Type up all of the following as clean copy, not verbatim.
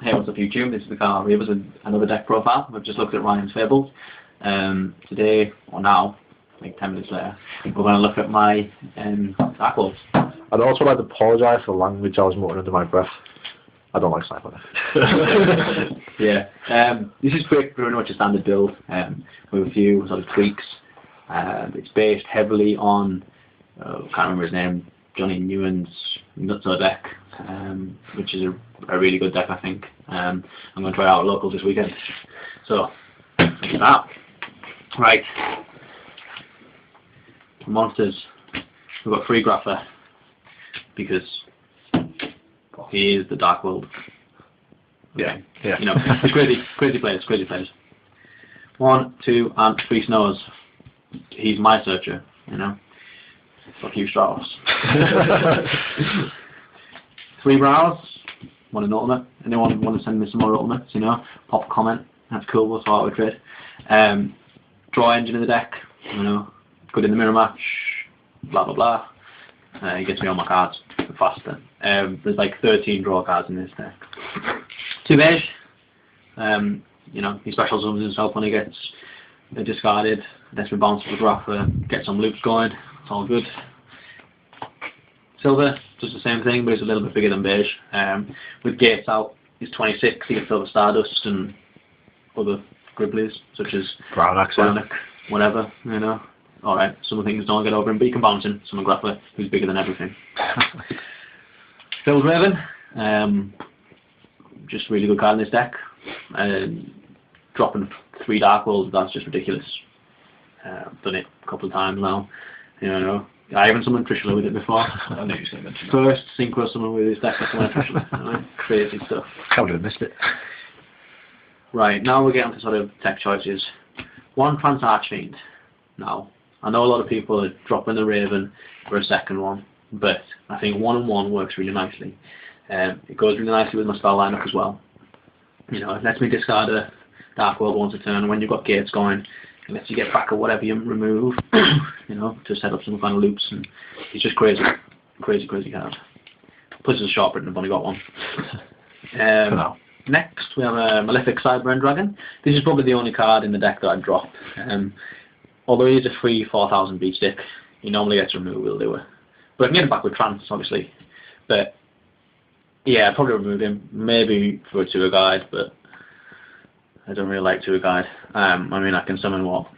Hey, what's up YouTube? This is the Car Ravers with another deck profile. We've just looked at Ryan's Fables. Today, or now, like 10 minutes later, we're going to look at my Dark Wolves. I'd also like to apologise for the language I was muttering under my breath. I don't like sniper. Yeah. This is pretty much a standard build with a few sort of tweaks. It's based heavily on, I can't remember his name, Johnny Newen's Nutso deck, which is a really good deck, I think. I'm going to try out local this weekend. So, let's start. Right. Monsters. We've got Free Grapher, because he is the Dark World. Yeah, yeah. You know, it's crazy players. 1, 2, and 3 Snows. He's my searcher, you know. Fuck you, Strauss. 3 Brows. Want an ultimate? Anyone want to send me some more ultimates? You know, pop a comment. That's cool. We'll start with trade. Draw engine in the deck. You know, good in the mirror match. Blah blah blah. He gets me on my cards faster. There's like 13 draw cards in this deck. 2 beige. You know, he special summons himself when he gets discarded. Lets me bounce with Grapher, get some loops going. It's all good. Silver, does the same thing, but it's a little bit bigger than beige. With gates out, he's 26. He gets Silver Stardust and other gribblies such as Brown, whatever. You know. Alright, some of the things don't get over him, but you can bounce him. Summon Grapher, who's bigger than everything. Phil's Raven, just really good card in this deck. Dropping 3 Dark Wolves, that's just ridiculous. I've done it a couple of times now. You know, I haven't summoned Trishula with it before. I knew you said that. First synchro summon with this deck, that's my Trishula. Crazy stuff. Can't have missed it. Right, now we're getting to sort of tech choices. 1 Trance Archfiend. Now, I know a lot of people are dropping the Raven for a second one, but I think 1-1 works really nicely. It goes really nicely with my spell lineup as well. You know, it lets me discard a Dark World once a turn, and when you've got gates going, it lets you get back at whatever you remove, you know, to set up some kind of loops, and it's just crazy card. Plus it's a short print, I've only got one. Next we have a Malefic Cyber Dragon. This is probably the only card in the deck that I'd drop. Although he's a free 4000 beat stick, he normally gets removed, we'll do it. But I can get him back with Trance, obviously. But yeah, I'd probably remove him, maybe for a tour guide, but I don't really like tour guide. I mean, I can summon, what,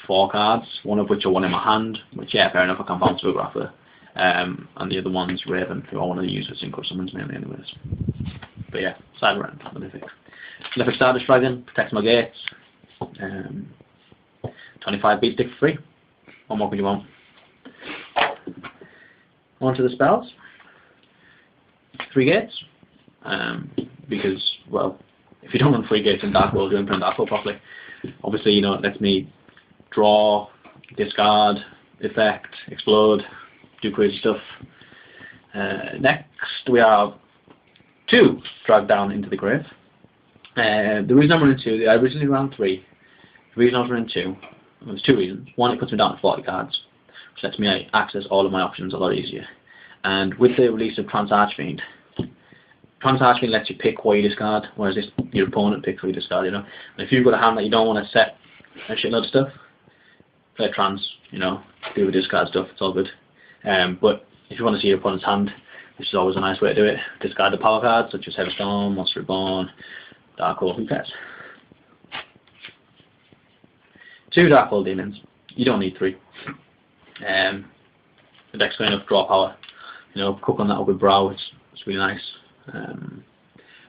4 cards, one of which I want in my hand, which, yeah, fair enough, I can bounce to a Grapher. And the other one's Raven, who I want to use for synchro summons mainly anyways. But yeah, Cyber and Malefic. Malefic Stardust Dragon, protects my gates. 25 beat stick for free. What more can you want? On to the spells. 3 gates. Because, well, if you don't run 3 gates in Dark World, you don't play Dark World properly. Obviously, you know, it lets me draw, discard, effect, explode, do crazy stuff. Next, we have 2 Drag Down into the Grave. The reason I'm running 2, I originally ran 3. The reason I was running 2, there's 2 reasons. 1, it puts me down to 40 cards, which lets me access all of my options a lot easier. And with the release of Trance Archfiend lets you pick what you discard, whereas your opponent picks what you discard, you know. And if you've got a hand that you don't want to set a shitload of stuff, play Trance, you know, do the discard stuff, it's all good. But if you want to see your opponent's hand, this is always a nice way to do it. Discard the power cards, such as Heavy Storm, Monster Reborn, Dark Hole, who cares? 2 Dark Hole Demons. You don't need 3. The deck's got enough draw power. You know, cook on that up with Brow, it's really nice.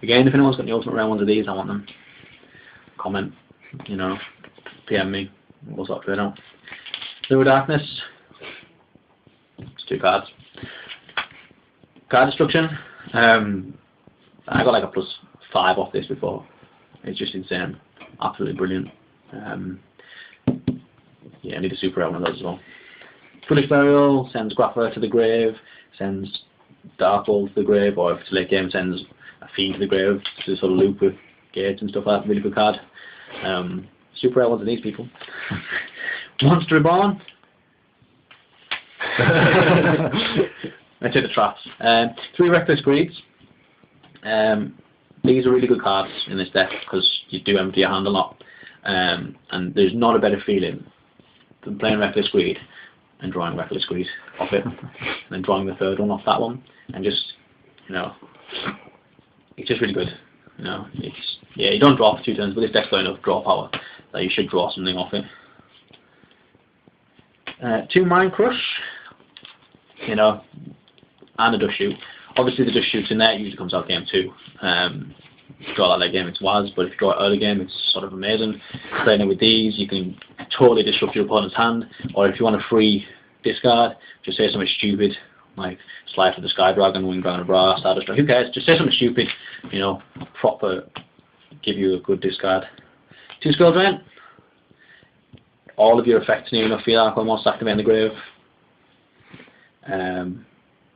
Again, if anyone's got any ultimate rare ones of these, I want them. Comment, you know, PM me, we'll sort it out. Blue Darkness. It's 2 cards. Card Destruction. I got like a +5 off this before. It's just insane. Absolutely brilliant. Yeah, I need a super rare one of those as well. Foolish Burial sends Grapher to the grave, sends Dark Wolf to the grave, or if it's a late game, sends a Fiend to the grave to sort of loop with gates and stuff like that. Really good card. Super rare ones of these people. Monster Reborn. I took the traps. 3 Reckless Greeds. these are really good cards in this deck because you do empty your hand a lot, and there's not a better feeling than playing Reckless Greed and drawing Reckless Greed off it, and then drawing the third one off that one, and just, you know, it's just really good. You know, it's, yeah, you don't draw for 2 turns, but this deck's got enough draw power that you should draw something off it. 2 Mind Crush, you know, and a Dust Shoot. Obviously the Dust Shoot's in there, it usually comes out game 2. If you draw that late game, it's Waz, but if you draw it early game, it's sort of amazing. Playing it with these, you can totally disrupt your opponent's hand, or if you want a free discard, just say something stupid, like Slide for the Sky Dragon, Wing Dragon of Bra, Stardust Dragon, who cares, just say something stupid, you know, proper, give you a good discard. 2 Skill Drain. All of your effects near enough field arc almost activate in the grave.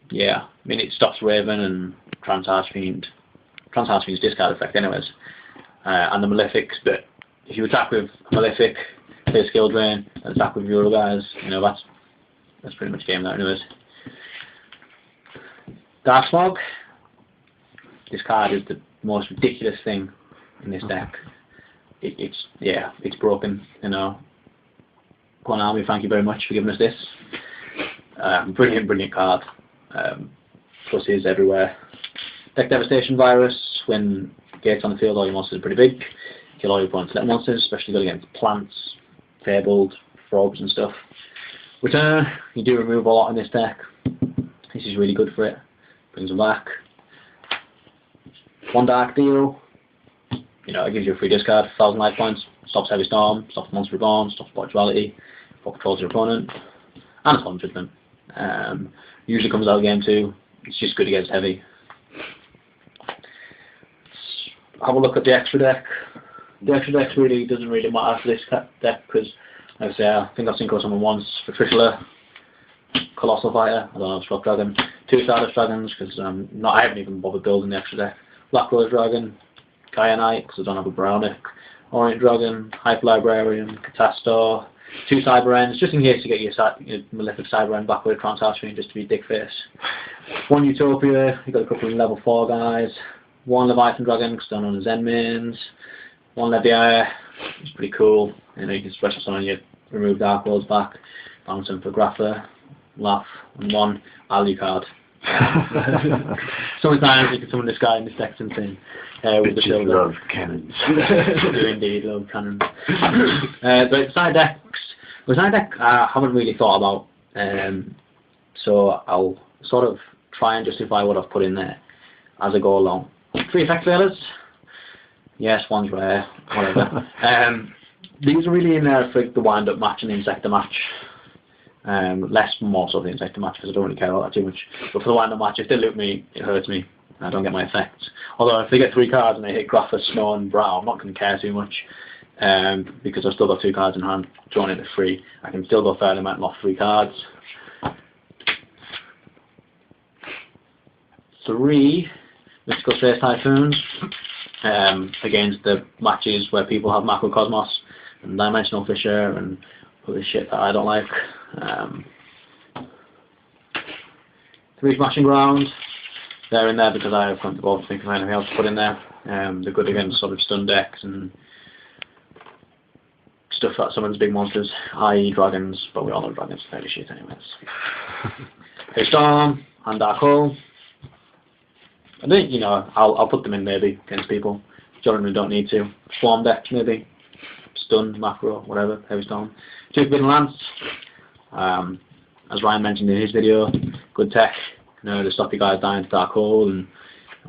Yeah, I mean it stops Raven and Trans Archfiend's discard effect anyways. And the Malefics, but if you attack with a Malefic, play Skill Drain, and attack with your other guys, you know, that's pretty much game there anyways. Dark Smog. This card is the most ridiculous thing in this deck. It's broken, you know. Konami, thank you very much for giving us this. Brilliant card. Pluses everywhere. Deck Devastation Virus. When gates on the field, all your monsters are pretty big. Kill all your opponent's little monsters, especially good against plants, fabled, frogs and stuff. Return. You do remove a lot in this deck. This is really good for it. Brings them back. 1 Dark Deal. You know, it gives you a free discard, 1,000 life points, stops Heavy Storm, stops Monster Reborn, stops Spirituality, controls your opponent, and it's 100 them. Usually comes out game 2, it's just good against heavy. Have a look at the extra deck. The extra deck really doesn't really matter for this deck because, like I say, I think I've seen someone once for Trishula, Colossal Fighter, I don't know, Struck Dragon, 2 Stardust Dragons because I haven't even bothered building the extra deck. Black Rose Dragon, Gaia Knight because I don't have a Brownic, Orient Dragon, Hyper Librarian, Catastor, 2 Cyber Ends, just in case you get your Malefic Cyber End back with a Trans Archfiend just to be dick face. 1 Utopia, you've got a couple of level 4 guys, 1 Leviathan Dragon because they're known as Zen mains, 1 Leviair, it's pretty cool, you know, you can special summon your remove Dark Worlds back, bounce them for Grapher, Laugh, and 1 Alucard. Sometimes you can summon this guy in this deck's insane. With the shield love cannons. do indeed love cannons. But side deck I haven't really thought about, so I'll sort of try and justify what I've put in there as I go along. 3 effect failures. Yes, 1's rare, whatever. These are really in there for the wind up match and the Insector match. More so the Insector match because I don't really care about that too much. But for the wind up match, if they loot me, it hurts me. I don't get my effects. Although if they get 3 cards and they hit Grapher, Snow and Brow, I'm not going to care too much. Because I've still got 2 cards in hand, drawing it at 3. I can still go fairly and off 3 cards. 3 Mystical Space Typhoons. Against the matches where people have Macrocosmos and Dimensional Fissure and other shit that I don't like. 3 Smashing Ground. They're in there because I have come to both think of anything else to put in there. They're good against sort of stun decks and stuff that summons big monsters, i.e. dragons, but we all know dragons are fairly shit anyways. Hey Storm and Dark Hole. I think, you know, I'll put them in maybe against people. Generally don't need to. Swarm deck maybe. Stun, Macro, whatever, Heavy Storm. 2 Forbidden Lance. As Ryan mentioned in his video, good tech. You know, to stop you guys dying to Dark Hole and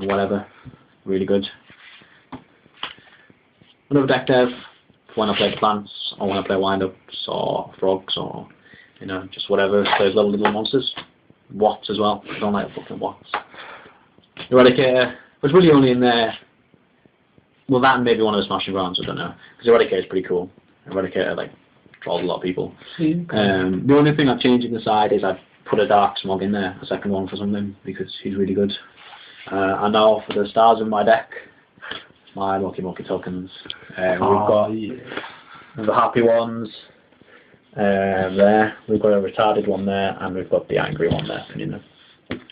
whatever. Really good. Another deck dev when I play plants or when I play wind-ups or frogs or, you know, just whatever. Plays little monsters. Watts as well. I don't like fucking Watts. Eradicator was really only in there. Well, that and maybe one of the Smashing Grounds, I don't know. Because Eradicator is pretty cool. Eradicator, like, draws a lot of people. The only thing I've changed in the side is I've put a Dark Smog in there, a second one for something, because he's really good. And now for the stars in my deck, my Moki tokens. We've got the happy ones there. We've got a retarded one there, and we've got the angry one there. And, you know,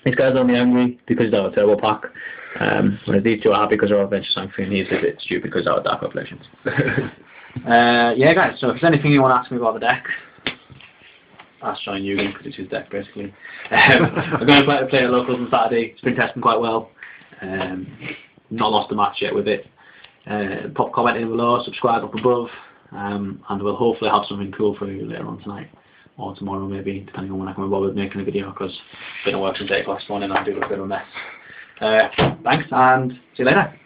these guys are only angry because they have a turbo pack. Whereas these two are happy because they're all adventure song free, and he's a bit stupid because they're Dark Revelations. Yeah, guys, so if there's anything you want to ask me about the deck, ask Sean Eugen because it's his deck basically. I'm going to play at locals on Saturday. It's been testing quite well. Not lost a match yet with it. Pop comment in below, subscribe up above, and we'll hopefully have something cool for you later on tonight or tomorrow maybe, depending on when I come about with making a video, because I've been at work since 8 o'clock this morning and I'm doing a bit of a mess. Thanks and see you later.